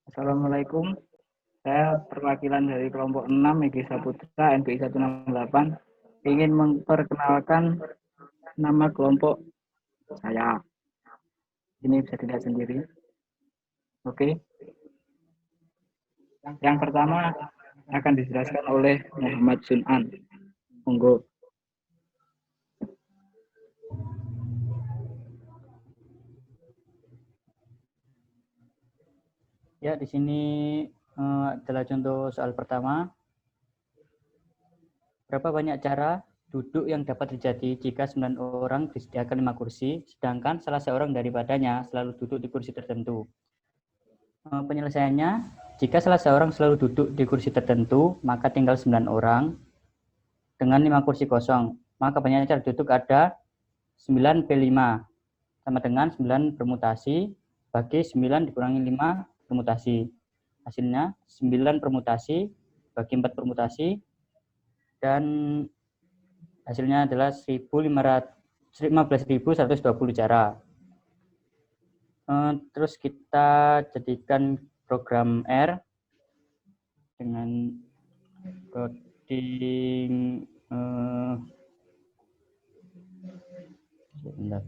Assalamualaikum. Saya perwakilan dari kelompok 6 Egy Saputra NPI 168 ingin memperkenalkan nama kelompok saya. Ini bisa dilihat sendiri. Oke. Yang pertama akan dijelaskan oleh Muhammad Sunan. Monggo. Ya, di sini adalah contoh soal pertama. Berapa banyak cara duduk yang dapat terjadi jika 9 orang disediakan 5 kursi, sedangkan salah seorang daripadanya selalu duduk di kursi tertentu? Penyelesaiannya, jika salah seorang selalu duduk di kursi tertentu, maka tinggal 9 orang dengan 5 kursi kosong. Maka banyak cara duduk ada 9/5 sama dengan 9 permutasi bagi 9 dikurangi 5 permutasi. Hasilnya 9 permutasi bagi 4 permutasi dan hasilnya adalah 15.120 cara. Terus kita jadikan program R dengan coding sebentar.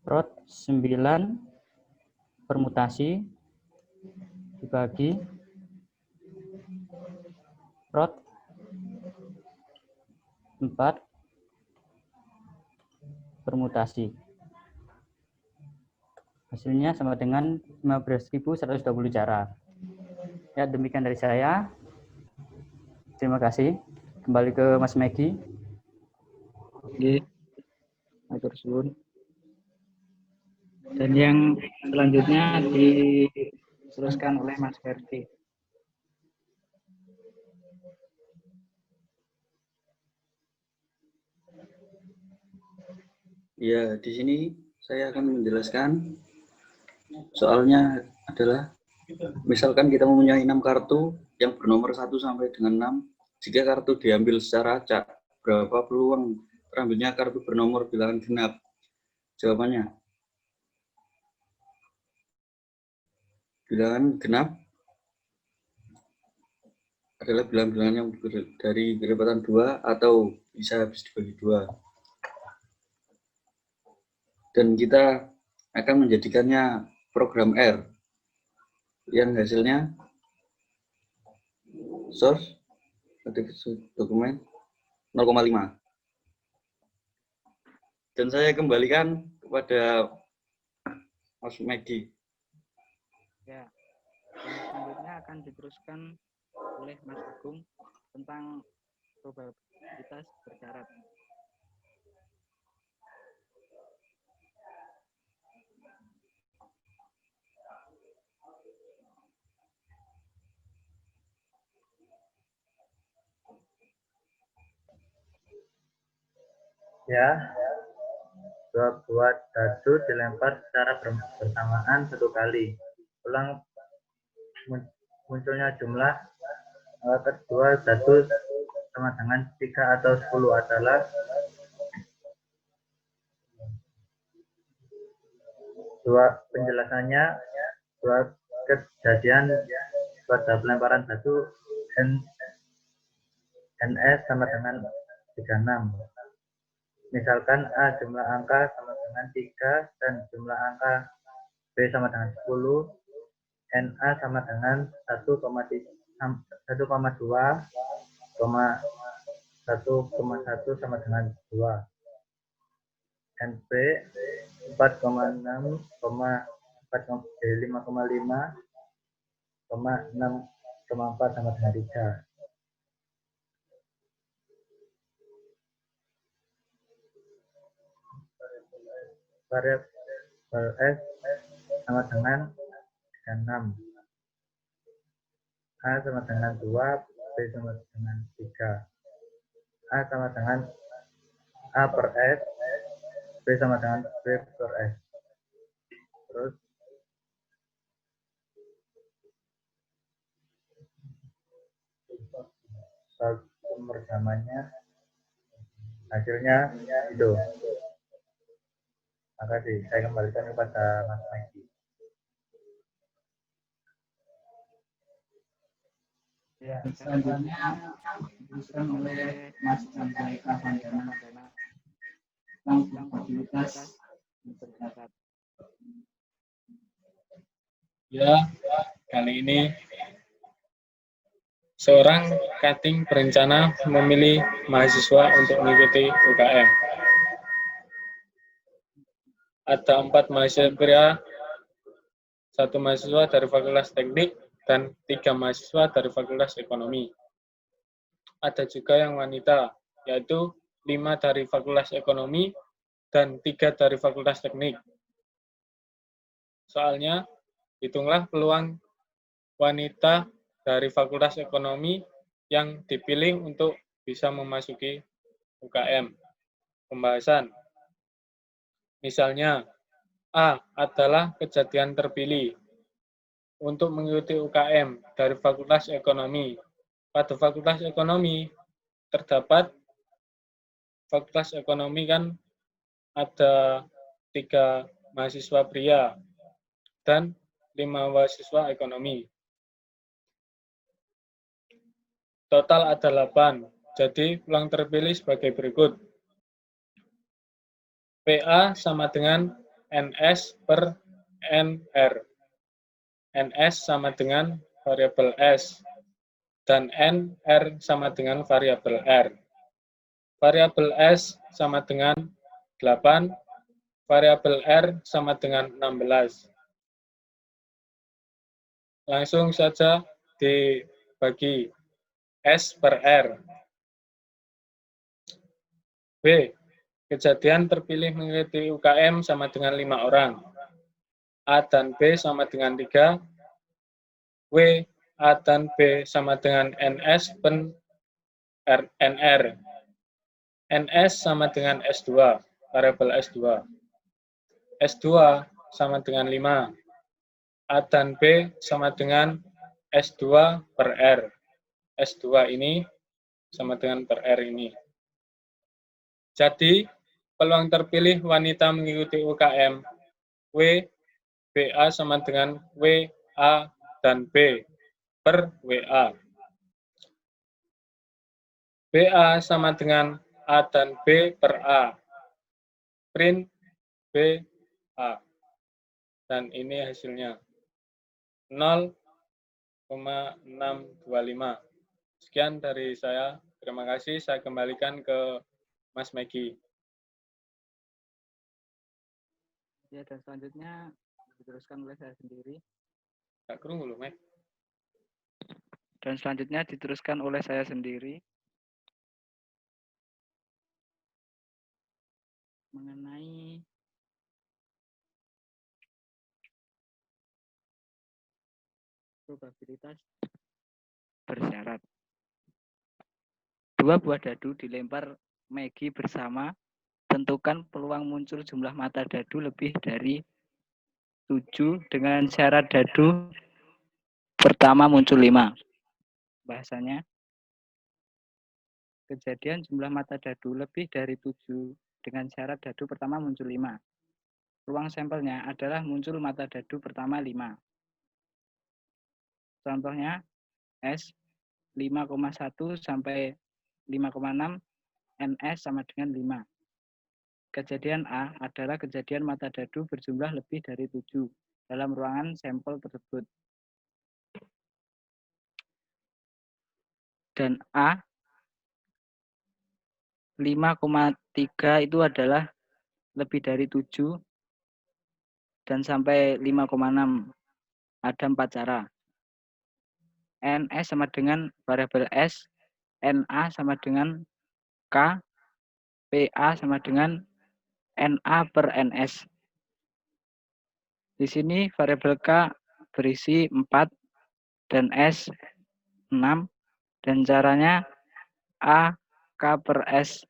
Prot 9 permutasi dibagi prot 4 permutasi. Hasilnya sama dengan 15.120 cara. Ya, demikian dari saya. Terima kasih. Kembali ke Mas Megi. Oke. Atur suwun. Dan yang selanjutnya diteruskan oleh Mas Ferdi. Ya, di sini saya akan menjelaskan soalnya adalah misalkan kita mempunyai 6 kartu yang bernomor 1 sampai dengan 6. Jika kartu diambil secara acak, berapa peluang terambilnya kartu bernomor bilangan genap? Jawabannya, bilangan genap adalah bilangan-bilangan yang dari kerepatan 2 atau bisa habis dibagi 2. Dan kita akan menjadikannya program R yang hasilnya source dokumen 0,5. Dan saya kembalikan kepada Mas Megi. Ya, yang selanjutnya akan diteruskan oleh Mas Agung tentang probabilitas bersyarat. Ya, dua buah dadu dilempar secara bersamaan 1 kali. Ulang munculnya jumlah kedua dadu sama dengan 3 atau 10 adalah penjelasannya dua kejadian pada pelemparan dadu NS sama dengan 36. Misalkan A jumlah angka sama dengan 3 dan jumlah angka B sama dengan 10, NA sama dengan 1,2, 1,1 sama dengan 2. NB 4,6, 5,5, 6,4 sama dengan 3. Variabel S sama dengan 36. A sama dengan 2, B sama dengan 3. A sama dengan A per S, B sama dengan B per S. Terus pemrogramannya hasilnya itu. Makasih, saya kembalikan kepada Mas Megi. Ya, selanjutnya diteruskan oleh Mas Andika Vandana tentang fasilitas masyarakat. Ya, kali ini seorang cutting berencana memilih mahasiswa untuk mengikuti UKM. Ada 4 mahasiswa pria, 1 mahasiswa dari Fakultas Teknik, dan 3 mahasiswa dari Fakultas Ekonomi. Ada juga yang wanita, yaitu 5 dari Fakultas Ekonomi dan 3 dari Fakultas Teknik. Soalnya, hitunglah peluang wanita dari Fakultas Ekonomi yang dipilih untuk bisa memasuki UKM. Pembahasan. Misalnya, A adalah kejadian terpilih untuk mengikuti UKM dari Fakultas Ekonomi. Pada Fakultas Ekonomi terdapat Fakultas Ekonomi kan ada 3 mahasiswa pria dan 5 mahasiswa ekonomi. Total ada 8, jadi peluang terpilih sebagai berikut. PA sama dengan NS per NR. NS sama dengan variabel S, dan NR sama dengan variabel R. Variabel S sama dengan 8, variabel R sama dengan 16. Langsung saja dibagi S per R. B. Kejadian terpilih mengikuti UKM sama dengan 5 orang. A dan B sama dengan 3. W, A dan B sama dengan NS per NR. NS sama dengan S2, variabel S2. S2 sama dengan 5. A dan B sama dengan S2 per R. S2 ini sama dengan per R ini. Jadi, peluang terpilih wanita mengikuti UKM W, BA sama dengan W, A, dan B per WA. BA sama dengan A dan B per A. Print B, A. Dan ini hasilnya. 0,625. Sekian dari saya. Terima kasih. Saya kembalikan ke Mas Megi. Ya, dan selanjutnya diteruskan oleh saya sendiri. Gak kerungu loh, Mek. Dan selanjutnya diteruskan oleh saya sendiri mengenai probabilitas bersyarat. 2 buah dadu dilempar Megi bersama. Tentukan peluang muncul jumlah mata dadu lebih dari 7 dengan syarat dadu pertama muncul 5. Bahasanya, kejadian jumlah mata dadu lebih dari 7 dengan syarat dadu pertama muncul 5. Peluang sampelnya adalah muncul mata dadu pertama 5. Contohnya, S 5,1 sampai 5,6, NS sama dengan 5. Kejadian A adalah kejadian mata dadu berjumlah lebih dari 7 dalam ruangan sampel tersebut. Dan A 5,3 itu adalah lebih dari 7 dan sampai 5,6. Ada 4 cara. NS sama dengan variabel S, NA sama dengan K, PA sama dengan NA per NS. Di sini variabel K berisi 4 dan S 6. Dan caranya A, K per S.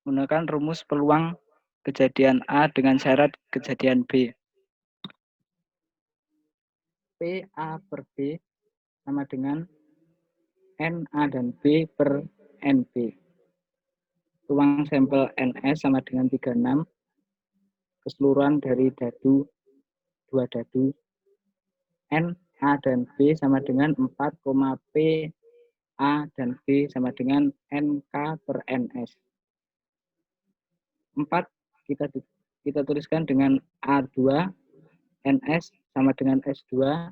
Gunakan rumus peluang kejadian A dengan syarat kejadian B. P A per B sama dengan N A dan B per NB. Ruang sampel NS sama dengan 36. Keseluruhan dari dadu, 2 dadu. N, A, dan B sama dengan 4, P, A, dan B sama dengan NK per NS. 4 kita tuliskan dengan A2, NS sama dengan S2.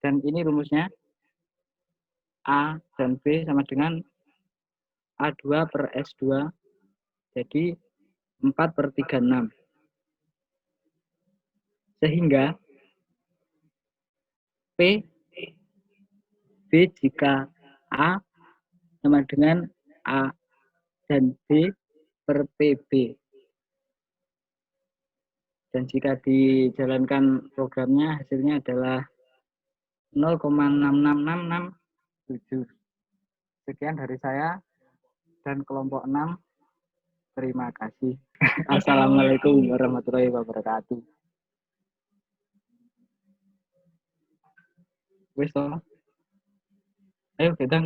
Dan ini rumusnya A dan B sama dengan A2 per S2. Jadi 4 per 36. Sehingga P, B jika A sama dengan A dan B per PB. Dan jika dijalankan programnya, hasilnya adalah 0,66667. Sekian dari saya dan kelompok 6. Terima kasih. Assalamualaikum warahmatullahi wabarakatuh. Wis toh. Ayo kita